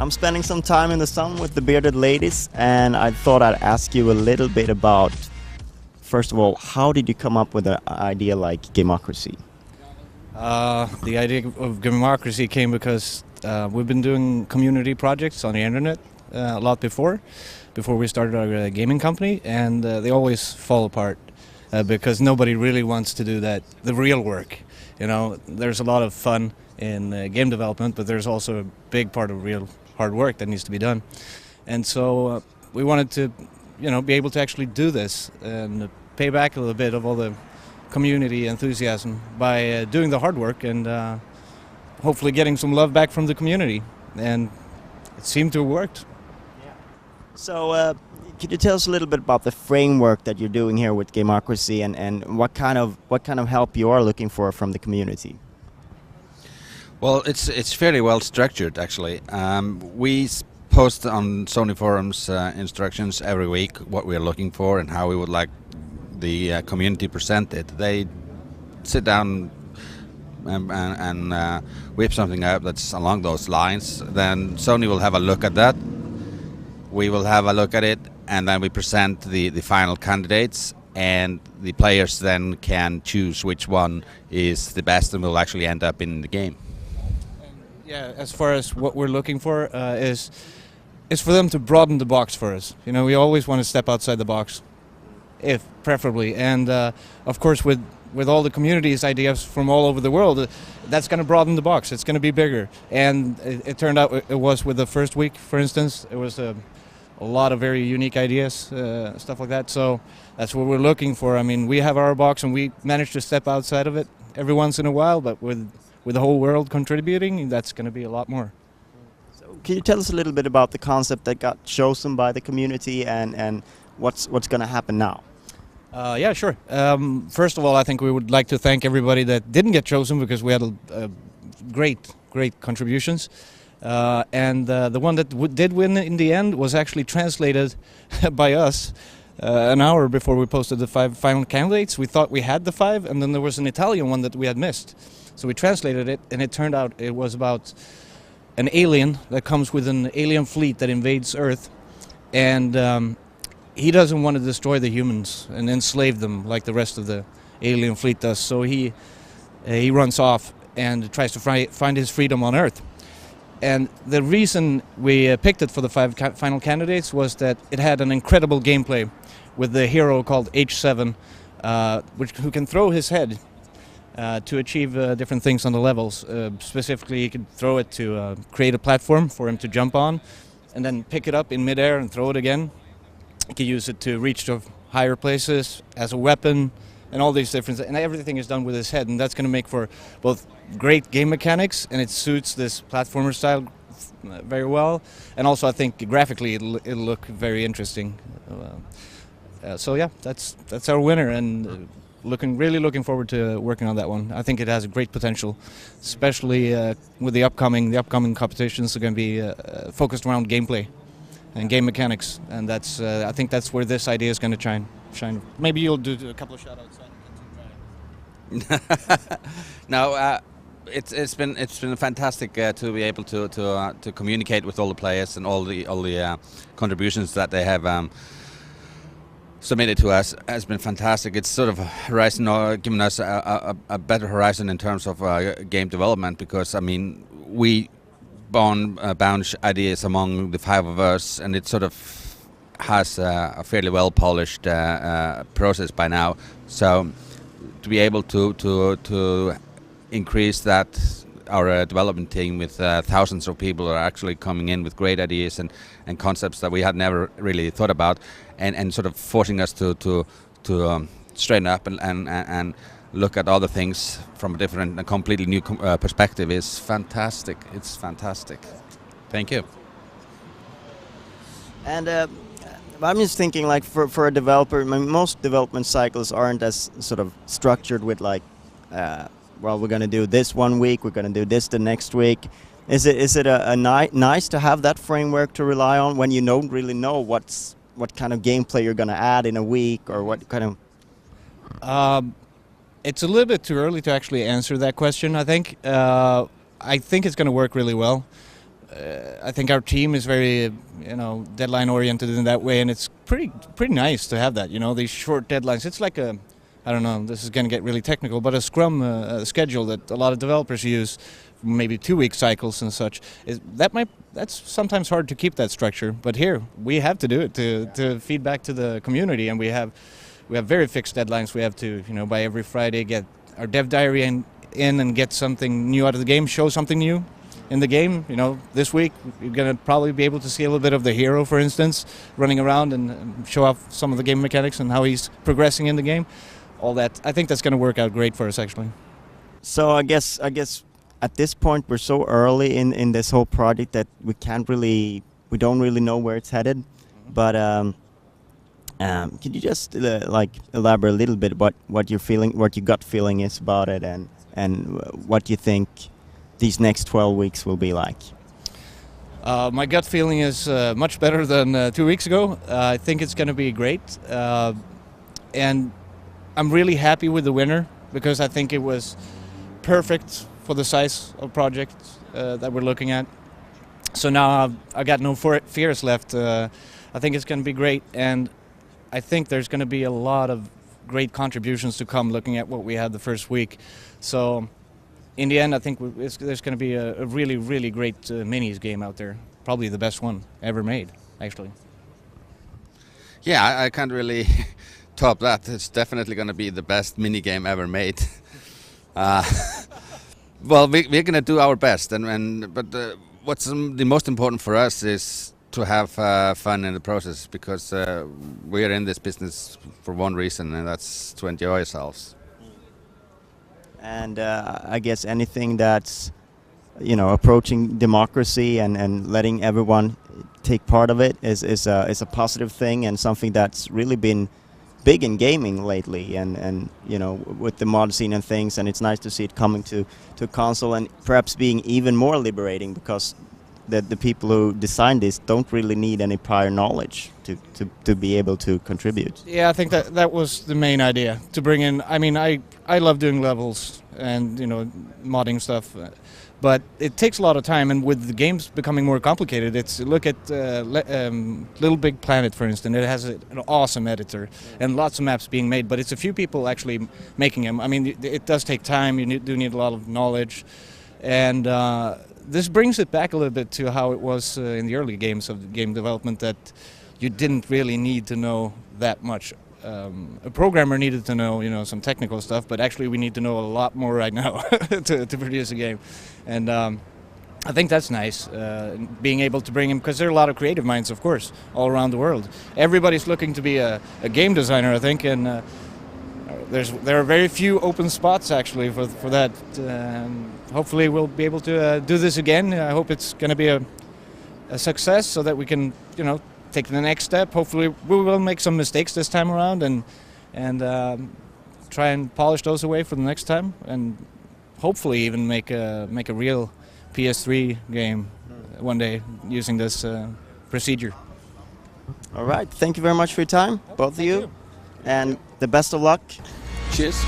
I'm spending some time in the sun with the bearded ladies, and I thought I'd ask you a little bit about, first of all, how did you come up with an idea like Gamocracy? The idea of Gamocracy came because we've been doing community projects on the internet a lot before we started our gaming company, and they always fall apart because nobody really wants to do the real work. You know, there's a lot of fun in game development, but there's also a big part of real hard work that needs to be done. And so we wanted to, be able to actually do this and pay back a little bit of all the community enthusiasm by doing the hard work and hopefully getting some love back from the community. And it seemed to have worked. Yeah. So could you tell us a little bit about the framework that you're doing here with Gamocracy and what kind of help you are looking for from the community? Well, it's fairly well structured actually. We post on Sony forums instructions every week what we're looking for and how we would like the community presented. They sit down and whip something up that's along those lines. Then Sony will have a look at that. We will have a look at it, and then we present the final candidates, and the players then can choose which one is the best and will actually end up in the game. Yeah, as far as what we're looking for is for them to broaden the box for us. We always want to step outside the box, if preferably, and of course with all the community's ideas from all over the world, that's going to broaden the box. It's going to be bigger, and it turned out it was with the first week, for instance, it was a lot of very unique ideas, stuff like that. So that's what we're looking for. I mean, we have our box, and we manage to step outside of it every once in a while, but with the whole world contributing, that's going to be a lot more. So can you tell us a little bit about the concept that got chosen by the community and what's going to happen now? Yeah, sure. First of all, I think we would like to thank everybody that didn't get chosen because we had great contributions. And the one that did win in the end was actually translated by us an hour before we posted the 5 final candidates. We thought we had the 5, and then there was an Italian one that we had missed. So we translated it, and it turned out it was about an alien that comes with an alien fleet that invades Earth, and he doesn't want to destroy the humans and enslave them like the rest of the alien fleet does. So he runs off and tries to find his freedom on Earth. And the reason we picked it for the 5 final candidates was that it had an incredible gameplay with the hero called H7, who can throw his head to achieve different things on the levels. Specifically, he could throw it to create a platform for him to jump on, and then pick it up in midair and throw it again. You can use it to reach to higher places as a weapon, and all these different, and everything is done with his head, and that's going to make for both great game mechanics, and it suits this platformer style very well, and also I think graphically it'll look very interesting. So yeah, that's our winner, and really looking forward to working on that one. I think it has a great potential, especially with the upcoming competitions are going to be focused around gameplay and game mechanics, and that's I think that's where this idea is going to shine. Maybe you'll do a couple of shout-outs. No, it's been fantastic to be able to communicate with all the players and all the contributions that they have submitted to us. Has been fantastic. It's sort of horizon, or giving us a better horizon in terms of game development, because I mean we bounce ideas among the 5 of us, and it sort of has a fairly well polished process by now. So to be able to increase that, our development team with thousands of people are actually coming in with great ideas and concepts that we had never really thought about, and sort of forcing us to straighten up and look at other things from a different, a completely new perspective is fantastic. It's fantastic. Thank you. And I'm just thinking, like, for a developer, I mean, most development cycles aren't as sort of structured with like, well, we're going to do this one week, we're going to do this the next week. Is it nice to have that framework to rely on when you don't really know what kind of gameplay you're going to add in a week, or what kind of? It's a little bit too early to actually answer that question, I think. I think it's going to work really well. I think our team is very, deadline oriented in that way, and it's pretty nice to have that. These short deadlines. It's like I don't know. This is going to get really technical, but a Scrum schedule that a lot of developers use, maybe 2-week cycles and such. That's sometimes hard to keep that structure, but here we have to do it to feed back to the community, and we have very fixed deadlines. We have to, by every Friday get our dev diary in and get something new out of the game, show something new in the game. This week you're going to probably be able to see a little bit of the hero, for instance, running around and show off some of the game mechanics and how he's progressing in the game. All that, I think that's going to work out great for us, actually. So I guess at this point we're so early in this whole project that we don't really know where it's headed. But could you just elaborate a little bit what you're feeling, what your gut feeling is about it, and what you think these next 12 weeks will be like? My gut feeling is much better than 2 weeks ago. I think it's going to be great, and I'm really happy with the winner because I think it was perfect for the size of project that we're looking at. So now I got no fears left. I think it's going to be great, and I think there's going to be a lot of great contributions to come looking at what we had the first week. So in the end, I think there's going to be a really, really great minis game out there. Probably the best one ever made, actually. Yeah, I can't really top that. It's definitely going to be the best mini game ever made. Well, we're going to do our best, but what's the most important for us is to have fun in the process, because we are in this business for one reason, and that's to enjoy ourselves. And I guess anything that's approaching democracy and letting everyone take part of it is a positive thing, and something that's really been big in gaming lately, and with the mod scene and things, and it's nice to see it coming to console, and perhaps being even more liberating, because the people who designed this don't really need any prior knowledge to be able to contribute. Yeah, I think that was the main idea, to bring in. I mean, I love doing levels and modding stuff, but it takes a lot of time, and with the games becoming more complicated, look at Little Big Planet, for instance. It has an awesome editor and lots of maps being made, but it's a few people actually making them. I mean, it does take time. You do need a lot of knowledge, and this brings it back a little bit to how it was in the early games of game development, that you didn't really need to know that much. A programmer needed to know, some technical stuff, but actually we need to know a lot more right now to produce a game. And I think that's nice, being able to bring him, because there are a lot of creative minds, of course, all around the world. Everybody's looking to be a game designer, I think, and there are very few open spots actually for that. Hopefully we'll be able to do this again. I hope it's going to be a success, so that we can, take the next step. Hopefully we will make some mistakes this time around and try and polish those away for the next time, and hopefully even make a real PS3 game one day using this procedure. All right, thank you very much for your time, both of you, and the best of luck. Cheers.